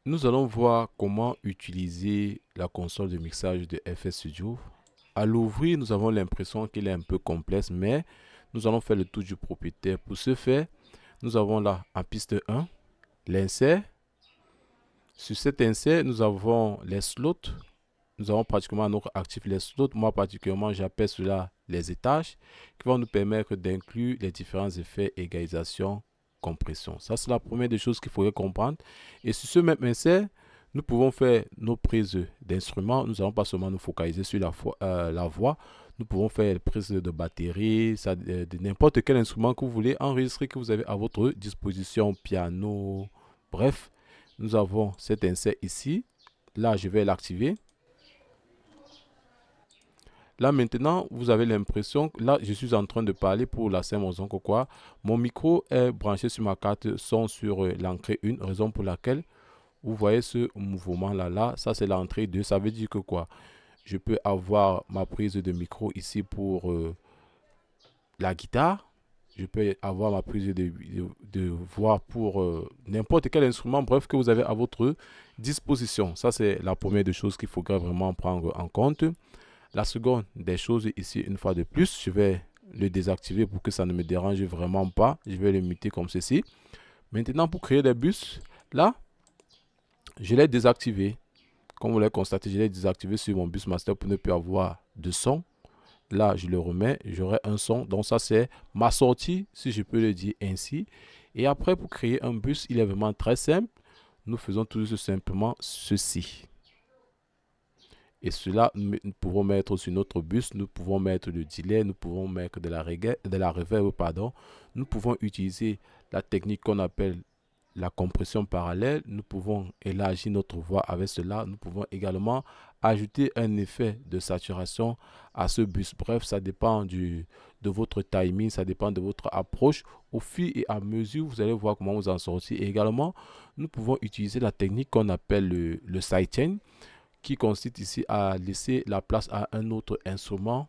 Nous allons voir comment utiliser la console de mixage de FL Studio. À l'ouvrir, nous avons l'impression qu'il est un peu complexe, mais nous allons faire le tour du propriétaire. Pour ce faire, nous avons là en piste 1 l'insert. Sur cet insert, nous avons les slots. Nous avons pratiquement notre actif les slots. Moi, particulièrement, j'appelle cela les étages qui vont nous permettre d'inclure les différents effets égalisation, compression. Ça, c'est la première des choses qu'il faudrait comprendre. Et sur ce même insert, nous pouvons faire nos prises d'instruments. Nous n'allons pas seulement nous focaliser sur la voix. Nous pouvons faire les prises de batterie, de n'importe quel instrument que vous voulez enregistrer, que vous avez à votre disposition, piano, bref. Nous avons cet insert ici. Là, je vais l'activer. Là maintenant, vous avez l'impression que là, je suis en train de parler pour la simple raison que quoi, mon micro est branché sur ma carte son sur l'entrée 1, raison pour laquelle vous voyez ce mouvement là, ça c'est l'entrée 2, ça veut dire que quoi, je peux avoir ma prise de micro ici pour la guitare, je peux avoir ma prise de voix pour n'importe quel instrument, bref, que vous avez à votre disposition. Ça c'est la première des choses qu'il faudra vraiment prendre en compte. La seconde des choses ici, une fois de plus, je vais le désactiver pour que ça ne me dérange vraiment pas. Je vais le muter comme ceci. Maintenant, pour créer des bus, là, je l'ai désactivé. Comme vous l'avez constaté, je l'ai désactivé sur mon bus master pour ne plus avoir de son. Là, je le remets, j'aurai un son. Donc ça, c'est ma sortie, si je peux le dire ainsi. Et après, pour créer un bus, il est vraiment très simple. Nous faisons tout simplement ceci. Et cela, nous pouvons mettre sur notre bus, nous pouvons mettre le delay, nous pouvons mettre de la reverb, pardon. Nous pouvons utiliser la technique qu'on appelle la compression parallèle. Nous pouvons élargir notre voix avec cela. Nous pouvons également ajouter un effet de saturation à ce bus. Bref, ça dépend de votre timing, ça dépend de votre approche. Au fur et à mesure, vous allez voir comment vous en sortir. Et également, nous pouvons utiliser la technique qu'on appelle le sidechain, qui consiste ici à laisser la place à un autre instrument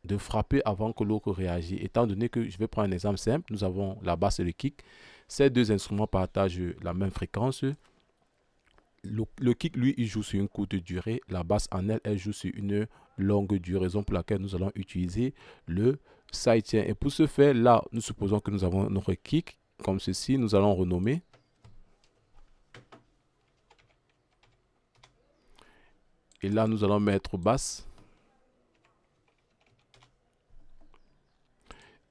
de frapper avant que l'autre réagisse. Étant donné que, je vais prendre un exemple simple, nous avons la basse et le kick. Ces deux instruments partagent la même fréquence. Le kick, lui, il joue sur une courte durée. La basse, en elle, elle joue sur une longue durée, raison pour laquelle nous allons utiliser le sidechain. Et pour ce faire, là, nous supposons que nous avons notre kick, comme ceci. Nous allons renommer. Et là, nous allons mettre basse.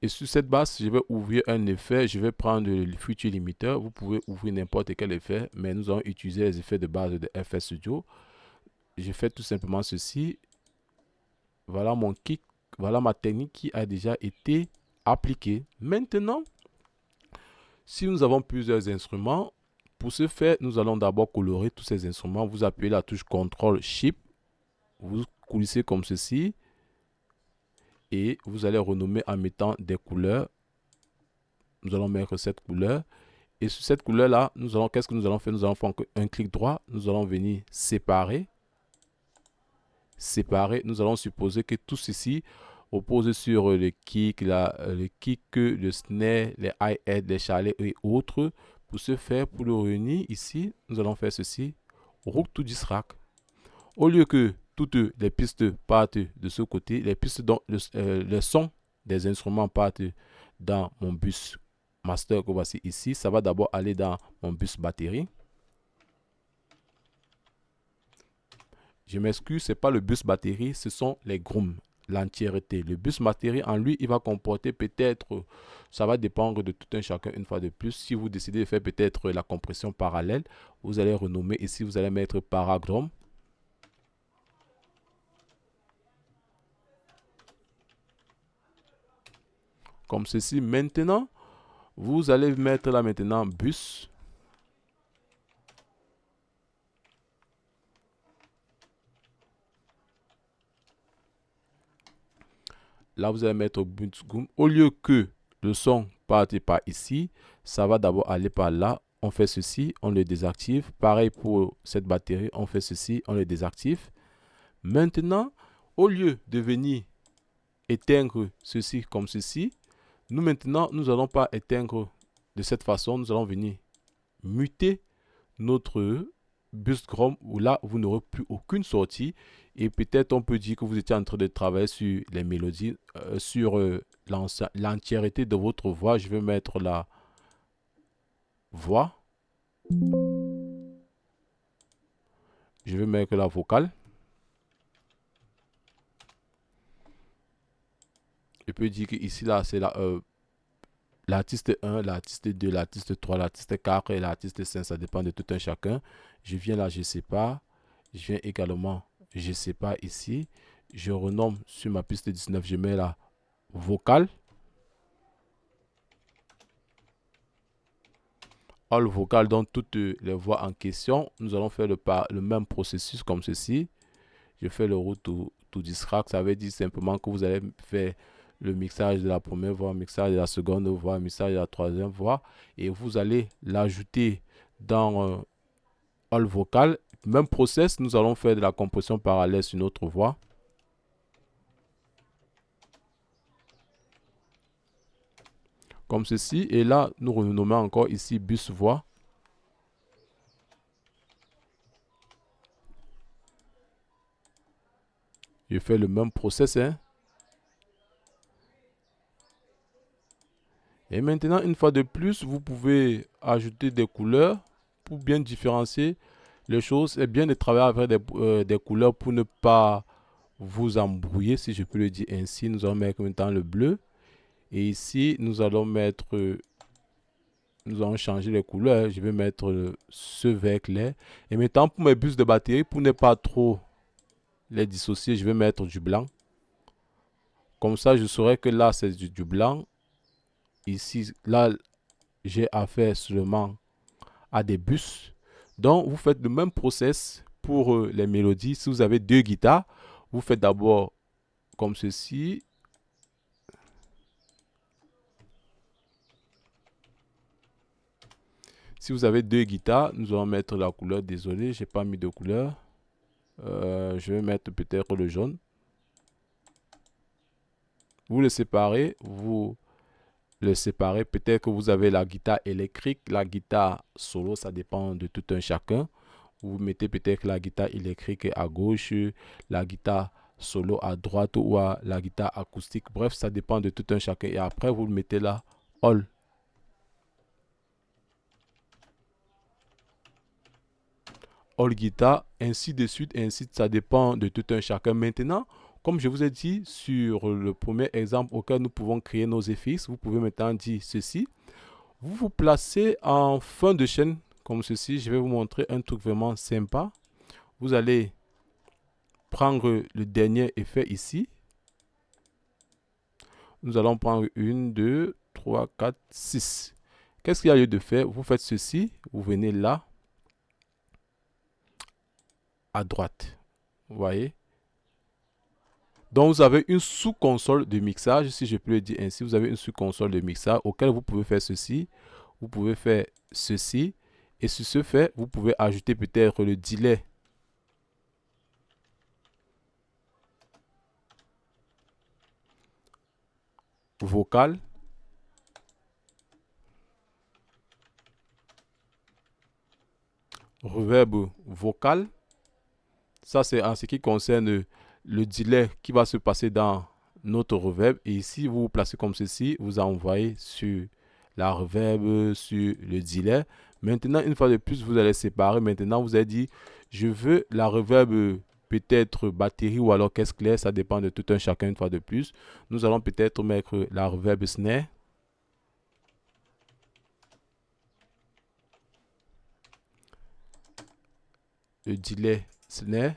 Et sur cette base, je vais ouvrir un effet. Je vais prendre le Future Limiter. Vous pouvez ouvrir n'importe quel effet, mais nous allons utiliser les effets de base de FL Studio. Je fais tout simplement ceci. Voilà mon kick. Voilà ma technique qui a déjà été appliquée. Maintenant, si nous avons plusieurs instruments, pour ce faire, nous allons d'abord colorer tous ces instruments. Vous appuyez la touche CTRL SHIFT. Vous coulissez comme ceci. Et vous allez renommer en mettant des couleurs. Nous allons mettre cette couleur. Et sur cette couleur-là, qu'est-ce que nous allons faire? Nous allons faire un clic droit. Nous allons venir séparer. Séparer. Nous allons supposer que tout ceci repose sur le kick, le snare, les hi-hat, les chalets et autres. Pour ce faire, pour le réunir ici, nous allons faire ceci. Root to this rack. Au lieu que toutes les pistes partent de ce côté, les pistes dont le son des instruments partent dans mon bus master que voici ici, ça va d'abord aller dans mon bus batterie. Je m'excuse, ce n'est pas le bus batterie, ce sont les grooms, l'entièreté. Le bus batterie en lui, il va comporter peut-être, ça va dépendre de tout un chacun une fois de plus. Si vous décidez de faire peut-être la compression parallèle, vous allez renommer ici, vous allez mettre paragrom. Comme ceci. Maintenant, vous allez mettre là maintenant bus. Là, vous allez mettre bus. Au lieu que le son parte par ici, ça va d'abord aller par là. On fait ceci, on le désactive. Pareil pour cette batterie, on fait ceci, on le désactive. Maintenant, au lieu de venir éteindre ceci comme ceci, nous maintenant, nous n'allons pas éteindre de cette façon. Nous allons venir muter notre bus Chrome où là, vous n'aurez plus aucune sortie. Et peut-être on peut dire que vous étiez en train de travailler sur les mélodies, sur l'entièreté de votre voix. Je vais mettre la voix. Je vais mettre la vocale. Je peux dire que ici, là, c'est l'artiste 1, l'artiste 2, l'artiste 3, l'artiste 4 et l'artiste 5. Ça dépend de tout un chacun. Je viens là, je sais pas. Je viens également, je sais pas ici. Je renomme sur ma piste 19, je mets la vocale. All vocal dans toutes les voix en question. Nous allons faire le même processus comme ceci. Je fais le route to distract. Ça veut dire simplement que vous allez faire le mixage de la première voix, mixage de la seconde voix, mixage de la troisième voix. Et vous allez l'ajouter dans All vocal. Même process, nous allons faire de la composition parallèle sur notre voix. Comme ceci. Et là, nous renommons encore ici bus voix. Je fais le même process. Hein. Et maintenant, une fois de plus, vous pouvez ajouter des couleurs pour bien différencier les choses. C'est bien de travailler avec des couleurs pour ne pas vous embrouiller, si je peux le dire ainsi. Nous allons mettre maintenant le bleu. Et ici, nous allons changer les couleurs. Je vais mettre ce vert clair. Et maintenant, pour mes bus de batterie, pour ne pas trop les dissocier, je vais mettre du blanc. Comme ça, je saurai que là, c'est du blanc. Ici, là, j'ai affaire seulement à des bus. Donc, vous faites le même process pour les mélodies. Si vous avez deux guitares, vous faites d'abord comme ceci. Si vous avez deux guitares, nous allons mettre la couleur. Désolé, j'ai pas mis de couleur. Je vais mettre peut-être le jaune. Vous le séparez. Peut-être que vous avez la guitare électrique, la guitare solo, ça dépend de tout un chacun. Vous mettez peut-être la guitare électrique à gauche, la guitare solo à droite ou la guitare acoustique. Bref, ça dépend de tout un chacun. Et après, vous le mettez là, all. All guitare, ainsi de suite, ça dépend de tout un chacun. Maintenant, comme je vous ai dit sur le premier exemple auquel nous pouvons créer nos effets, vous pouvez maintenant dire ceci. Vous vous placez en fin de chaîne comme ceci. Je vais vous montrer un truc vraiment sympa. Vous allez prendre le dernier effet ici. Nous allons prendre 1, 2, 3, 4, 6. Qu'est-ce qu'il y a lieu de faire? Vous faites ceci. Vous venez là. À droite. Vous voyez? Donc, vous avez une sous-console de mixage, si je peux le dire ainsi. Vous avez une sous-console de mixage auquel vous pouvez faire ceci. Vous pouvez faire ceci. Et sur ce fait, vous pouvez ajouter peut-être le delay vocal. Reverb vocal. Ça, c'est en ce qui concerne le delay qui va se passer dans notre reverb. Et ici, vous vous placez comme ceci. Vous envoyez sur la reverb, sur le delay. Maintenant, une fois de plus, vous allez séparer. Maintenant, vous avez dit, je veux la reverb peut-être batterie ou alors caisse claire. Ça dépend de tout un chacun une fois de plus. Nous allons peut-être mettre la reverb snare. Le delay snare.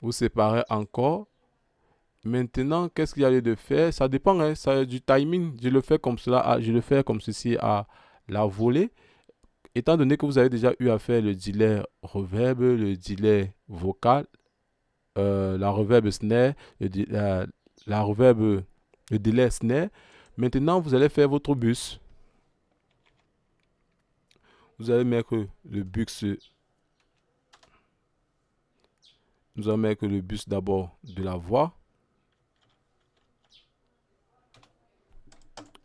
Vous séparez encore. Maintenant, qu'est-ce qu'il y a lieu de faire? Ça dépend ça, du timing. Je le fais comme cela, je le fais comme ceci à la volée. Étant donné que vous avez déjà eu à faire le delay reverb, le delay vocal, la reverb snare, la reverb, le delay snare. Maintenant, vous allez faire votre bus. Vous allez mettre le bus. Nous allons mettre le bus d'abord de la voix.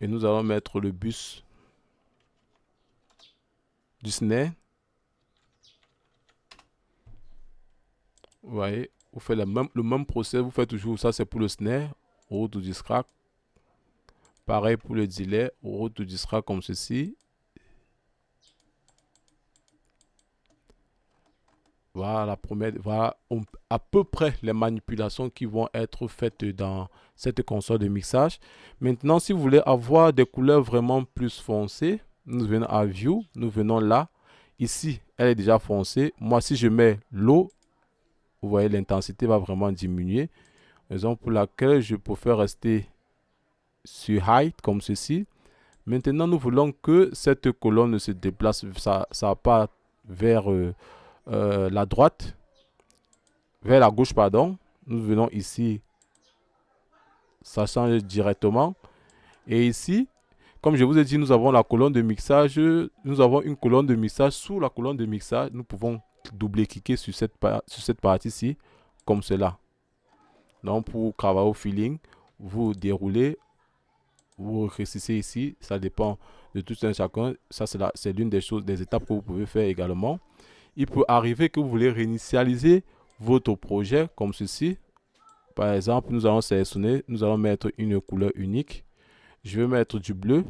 Et nous allons mettre le bus du snare. Vous voyez, vous faites le même procès, vous faites toujours ça, c'est pour le snare, route du scratch. Pareil pour le delay, route du scratch comme ceci. Voilà, voilà à peu près les manipulations qui vont être faites dans cette console de mixage. Maintenant, si vous voulez avoir des couleurs vraiment plus foncées, nous venons à View, nous venons là. Ici, elle est déjà foncée. Moi, si je mets l'eau, vous voyez, l'intensité va vraiment diminuer. Raison pour laquelle je préfère rester sur Height comme ceci. Maintenant, nous voulons que cette colonne se déplace, ça part vers la droite, vers la gauche, pardon. Nous venons ici, ça change directement. Et ici, comme je vous ai dit, nous avons la colonne de mixage. Nous avons une colonne de mixage. Sous la colonne de mixage, nous pouvons double-cliquer sur cette partie-ci, comme cela. Donc, pour travailler au feeling, vous déroulez, vous rétrécissez ici. Ça dépend de tout un chacun. Ça, c'est l'une des choses, des étapes que vous pouvez faire également. Il peut arriver que vous voulez réinitialiser votre projet comme ceci. Par exemple, nous allons sélectionner, nous allons mettre une couleur unique. Je vais mettre du bleu.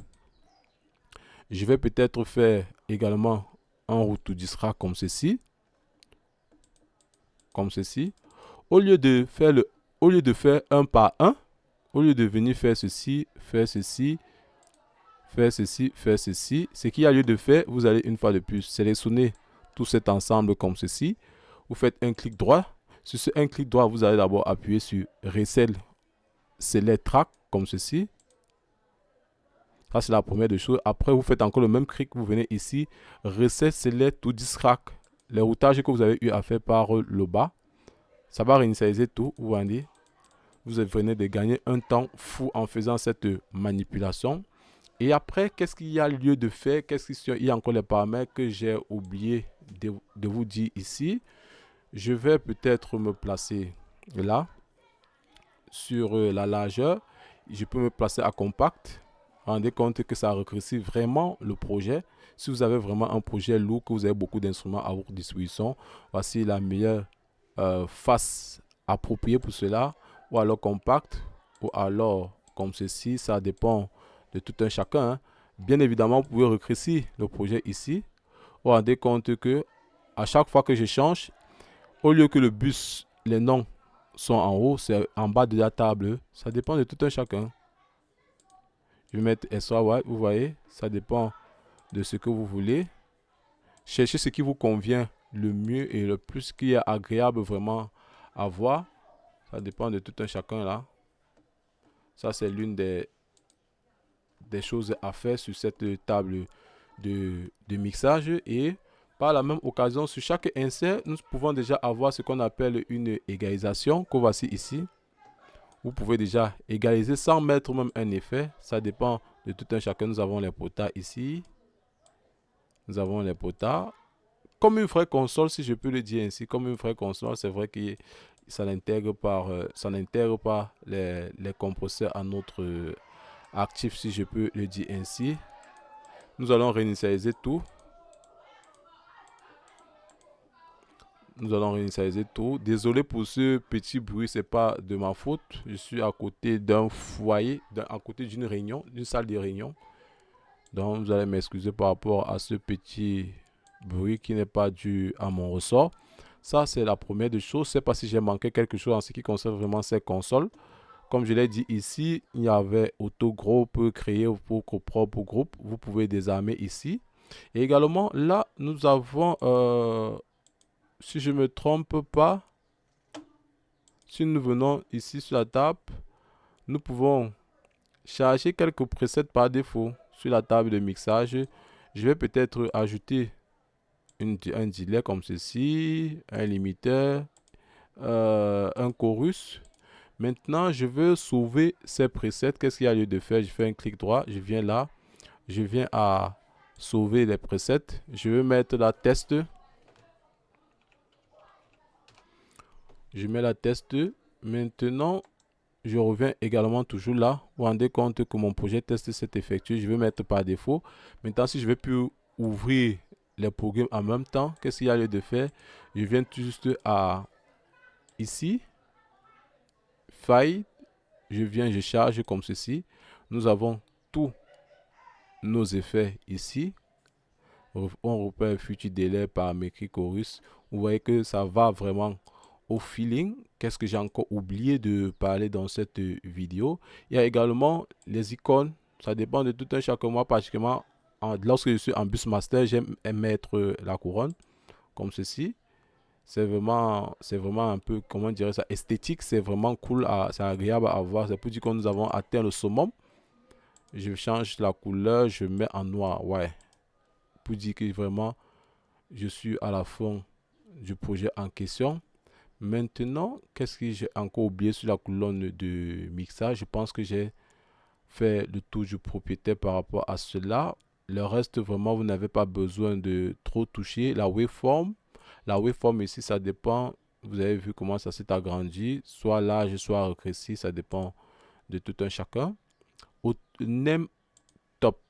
Je vais peut-être faire également un route du scratch comme ceci. Comme ceci. Au lieu de faire un par un, au lieu de venir faire ceci, faire ceci, faire ceci, faire ceci, ce qu'il y a lieu de faire, vous allez une fois de plus sélectionner tout cet ensemble comme ceci. Vous faites un clic droit. Sur ce un clic droit, vous allez d'abord appuyer sur Reset Select Track comme ceci. Ça, c'est la première des choses. Après, vous faites encore le même clic. Vous venez ici, Reset Select to this track. Les routages que vous avez eu à faire par le bas. Ça va réinitialiser tout. Vous voyez. Vous venez de gagner un temps fou en faisant cette manipulation. Et après, qu'est-ce qu'il y a lieu de faire? Il y a encore les paramètres que j'ai oublié de vous dire ici. Je vais peut-être me placer là, sur la largeur. Je peux me placer à compact. Rendez compte que ça rétrécit vraiment le projet. Si vous avez vraiment un projet lourd, que vous avez beaucoup d'instruments à votre disposition, voici la meilleure face appropriée pour cela. Ou alors compact, ou alors comme ceci, ça dépend de tout un chacun. Hein. Bien évidemment, vous pouvez rétrécir le projet ici. Vous rendez compte que à chaque fois que je change, au lieu que le bus, les noms sont en haut, c'est en bas de la table. Ça dépend de tout un chacun. Je vais mettre SY, vous voyez, ça dépend de ce que vous voulez. Cherchez ce qui vous convient le mieux et le plus qui est agréable vraiment à voir. Ça dépend de tout un chacun là. Ça, c'est l'une des choses à faire sur cette table de mixage. Et par la même occasion, sur chaque insert, nous pouvons déjà avoir ce qu'on appelle une égalisation, que voici ici. Vous pouvez déjà égaliser sans mettre même un effet. Ça dépend de tout un chacun. Nous avons les potas ici. Nous avons les potas. Comme une vraie console, si je peux le dire ainsi. Comme une vraie console, c'est vrai que ça n'intègre pas les compresseurs à notre actif, si je peux le dire ainsi. Nous allons réinitialiser tout. Nous allons réinitialiser tout. Désolé pour ce petit bruit, c'est pas de ma faute. Je suis à côté d'un foyer, à côté d'une réunion, d'une salle de réunion. Donc vous allez m'excuser par rapport à ce petit bruit qui n'est pas dû à mon ressort. Ça, c'est la première des choses. Je ne sais pas si j'ai manqué quelque chose en ce qui concerne vraiment ces consoles. Comme je l'ai dit ici, il y avait auto-groupe créé pour vos propres groupes. Vous pouvez désarmer ici. Et également, là, nous avons... si je ne me trompe pas, si nous venons ici sur la table, nous pouvons charger quelques presets par défaut sur la table de mixage. Je vais peut-être ajouter un delay comme ceci, un limiteur, un chorus. Maintenant, je veux sauver ces presets. Qu'est-ce qu'il y a lieu de faire? Je fais un clic droit, je viens là, je viens à sauver les presets. Je vais mettre la test. Je mets la test. Maintenant, je reviens également toujours là. Vous vous rendez compte que mon projet test s'est effectué. Je vais mettre par défaut. Maintenant, si je veux plus ouvrir les programmes en même temps, qu'est-ce qu'il y a lieu de faire? Je viens juste à ici, File, je charge comme ceci. Nous avons tous nos effets ici. On repère Future Delay, Paramétrique, Chorus. Vous voyez que ça va vraiment au feeling. Qu'est-ce que j'ai encore oublié de parler dans cette vidéo? Il y a également les icônes. Ça dépend de tout un chacun. Moi, particulièrement, lorsque je suis en Busmaster, j'aime mettre la couronne comme ceci. C'est vraiment un peu, comment dire ça, esthétique. C'est vraiment cool, c'est agréable à voir. C'est pour dire que nous avons atteint le summum. Je change la couleur, je mets en noir. Ouais. Pour dire que vraiment, je suis à la fin du projet en question. Maintenant, qu'est-ce que j'ai encore oublié sur la colonne de mixage? Je pense que j'ai fait le tour du propriétaire par rapport à cela. Le reste, vraiment, vous n'avez pas besoin de trop toucher. La waveform ici, ça dépend. Vous avez vu comment ça s'est agrandi. Soit large, soit rétréci. Ça dépend de tout un chacun. Au name top,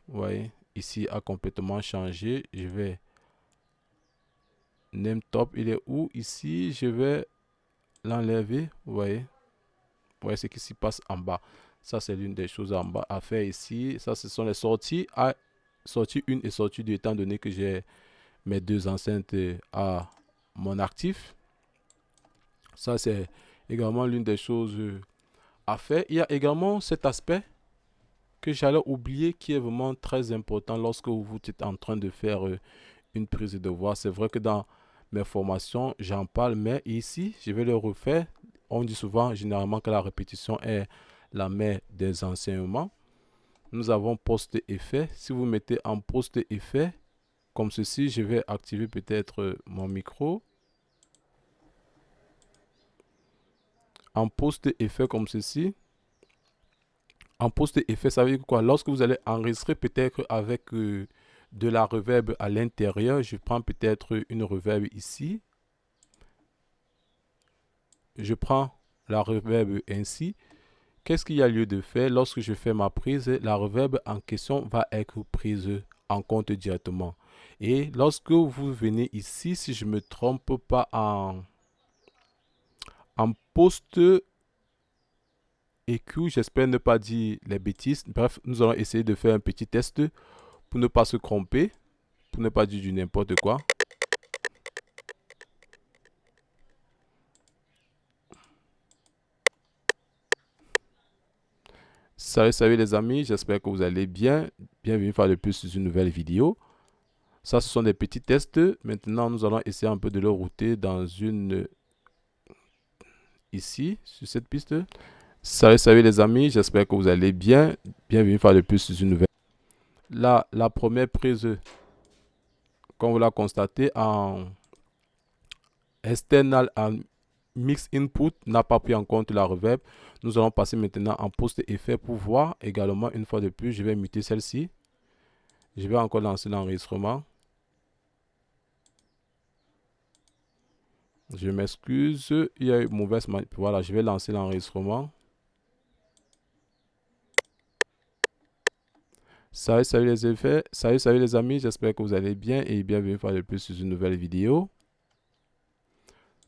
vous voyez, ici a complètement changé. Je vais name top, il est où? Ici, je vais l'enlever. Vous voyez ce qui s'y passe en bas. Ça, c'est l'une des choses en bas à faire ici. Ça, ce sont les sorties. Sortie 1 et sortie 2, étant donné que j'ai mes deux enceintes à mon actif. Ça, c'est également l'une des choses à faire. Il y a également cet aspect que j'allais oublier qui est vraiment très important lorsque vous êtes en train de faire une prise de voix. C'est vrai que dans mes formations, j'en parle, mais ici, je vais le refaire. On dit souvent, généralement, que la répétition est la mère des enseignements. Nous avons post-effet. Si vous mettez en post-effet, comme ceci, je vais activer peut-être mon micro. En post-effet comme ceci. En post-effet, ça veut dire quoi? Lorsque vous allez enregistrer peut-être avec de la reverb à l'intérieur, je prends peut-être une reverb ici. Je prends la reverb ainsi. Qu'est-ce qu'il y a lieu de faire? Lorsque je fais ma prise, la reverb en question va être prise en compte directement. Et lorsque vous venez ici, si je ne me trompe pas en post EQ, j'espère ne pas dire les bêtises. Bref, nous allons essayer de faire un petit test pour ne pas se tromper, pour ne pas dire du n'importe quoi. Salut les amis, j'espère que vous allez bien. Bienvenue une fois de plus sur une nouvelle vidéo. Ça, ce sont des petits tests. Maintenant, nous allons essayer un peu de le router dans une... ici, sur cette piste. Salut les amis, j'espère que vous allez bien. Bienvenue une fois de plus sur une nouvelle... Là, la première prise, comme vous l'avez constaté, en external en mix input n'a pas pris en compte la reverb. Nous allons passer maintenant en post effet pour voir également une fois de plus. Je vais muter celle-ci. Je vais encore lancer l'enregistrement. Je m'excuse, il y a eu mauvaise manip. Voilà, je vais lancer l'enregistrement. Salut les effets. Salut les amis, j'espère que vous allez bien et bienvenue une fois de plus sur une nouvelle vidéo.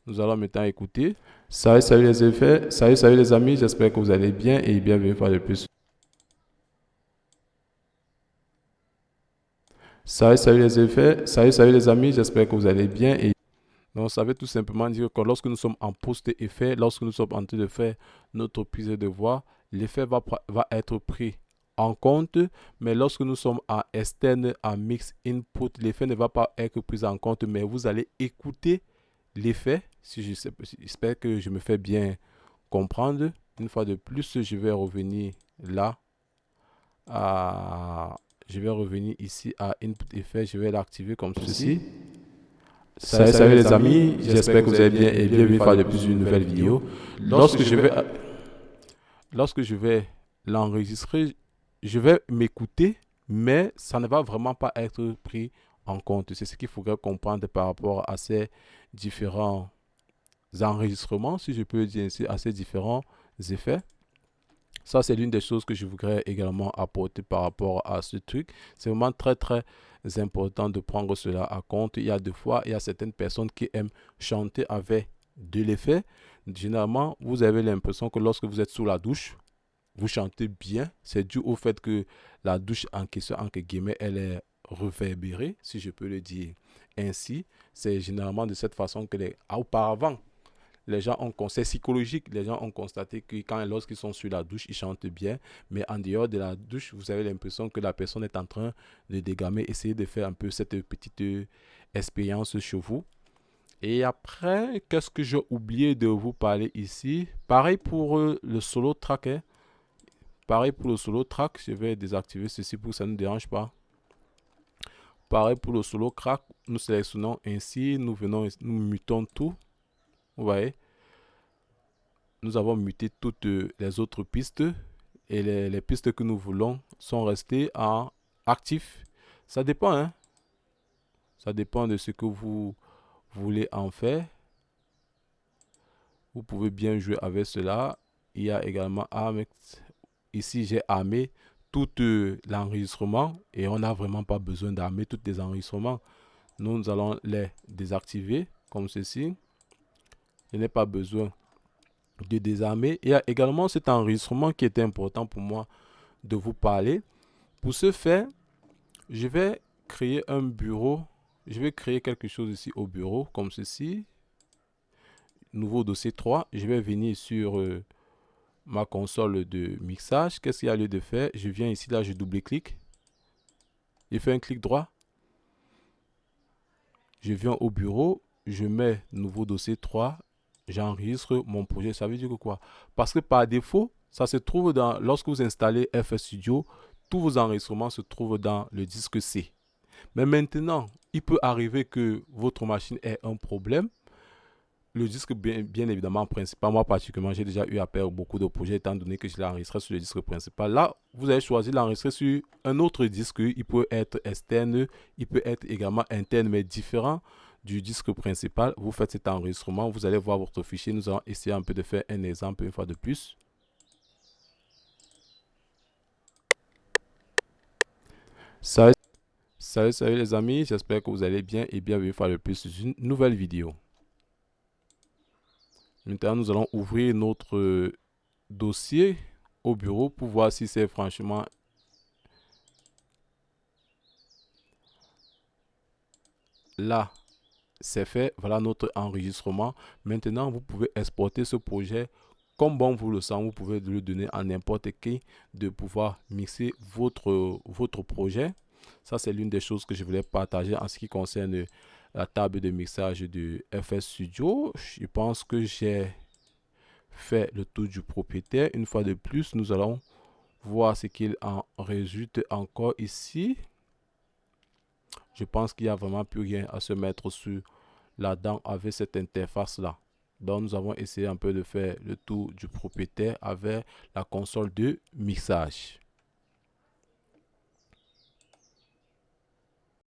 Nous allons maintenant écouter. Salut les effets. Salut les amis, j'espère que vous allez bien et bienvenue une fois de plus. Salut les effets. Salut les amis, j'espère que vous allez bien et... Donc, ça veut tout simplement dire que lorsque nous sommes en post-effet, lorsque nous sommes en train de faire notre prise de voix, l'effet va être pris en compte, mais lorsque nous sommes en externe, en mix input, l'effet ne va pas être pris en compte, mais vous allez écouter l'effet. Si j'espère que je me fais bien comprendre. Une fois de plus, je vais revenir là. Je vais revenir ici à input effet. Je vais l'activer comme ceci. Salut les amis, j'espère que vous allez bien et bienvenue une fois de plus une nouvelle vidéo. Lorsque je vais l'enregistrer, je vais m'écouter, mais ça ne va vraiment pas être pris en compte. C'est ce qu'il faudrait comprendre par rapport à ces différents enregistrements, si je peux dire ainsi, à ces différents effets. Ça, c'est l'une des choses que je voudrais également apporter par rapport à ce truc. C'est vraiment très, très important de prendre cela à compte. Il y a des fois, il y a certaines personnes qui aiment chanter avec de l'effet. Généralement, vous avez l'impression que lorsque vous êtes sous la douche, vous chantez bien. C'est dû au fait que la douche en question, entre guillemets, elle est réverbérée, si je peux le dire ainsi. C'est généralement de cette façon que auparavant, les gens c'est psychologique, les gens ont constaté que lorsqu'ils sont sur la douche, ils chantent bien, mais en dehors de la douche, vous avez l'impression que la personne est en train de dégamer, essayer de faire un peu cette petite expérience chez vous. Et après, qu'est-ce que j'ai oublié de vous parler ici? Pareil pour le solo track, hein. Pareil pour le solo track, je vais désactiver ceci pour que ça ne nous dérange pas. Pareil pour le solo track, nous sélectionnons ainsi, nous mutons tout. Vous voyez, nous avons muté toutes les autres pistes et les pistes que nous voulons sont restées en actif. Ça dépend, hein. Ça dépend de ce que vous voulez en faire. Vous pouvez bien jouer avec cela. Il y a également ici j'ai armé tout l'enregistrement et on n'a vraiment pas besoin d'armer tous les enregistrements. Nous allons les désactiver comme ceci. Je n'ai pas besoin de désarmer. Il y a également cet enregistrement qui était important pour moi de vous parler. Pour ce faire, je vais créer un bureau. Je vais créer quelque chose ici au bureau comme ceci. Nouveau dossier 3. Je vais venir sur ma console de mixage. Qu'est-ce qu'il y a lieu de faire? Je viens ici, là, je double-clique. Je fais un clic droit. Je viens au bureau. Je mets nouveau dossier 3. J'enregistre mon projet. Ça veut dire que quoi? Parce que par défaut, ça se trouve lorsque vous installez FL Studio, tous vos enregistrements se trouvent dans le disque C. Mais maintenant, il peut arriver que votre machine ait un problème. Le disque, bien évidemment, principal, moi particulièrement, j'ai déjà eu à perdre beaucoup de projets étant donné que je l'ai enregistré sur le disque principal. Là, vous avez choisi de l'enregistrer sur un autre disque. Il peut être externe, il peut être également interne, mais différent du disque principal. Vous faites cet enregistrement, vous allez voir votre fichier. Nous allons essayer un peu de faire un exemple une fois de plus. Salut, salut les amis, j'espère que vous allez bien et bienvenue une fois de plus sur une nouvelle vidéo. Maintenant, nous allons ouvrir notre dossier au bureau pour voir si c'est franchement là. C'est fait, voilà notre enregistrement. Maintenant, vous pouvez exporter ce projet comme bon vous le semble. Vous pouvez le donner à n'importe qui de pouvoir mixer votre projet. Ça, c'est l'une des choses que je voulais partager en ce qui concerne la table de mixage de FL Studio. Je pense que j'ai fait le tour du propriétaire. Une fois de plus, nous allons voir ce qu'il en résulte encore ici. Je pense qu'il n'y a vraiment plus rien à se mettre sur là-dedans avec cette interface-là. Donc, nous avons essayé un peu de faire le tour du propriétaire avec la console de mixage.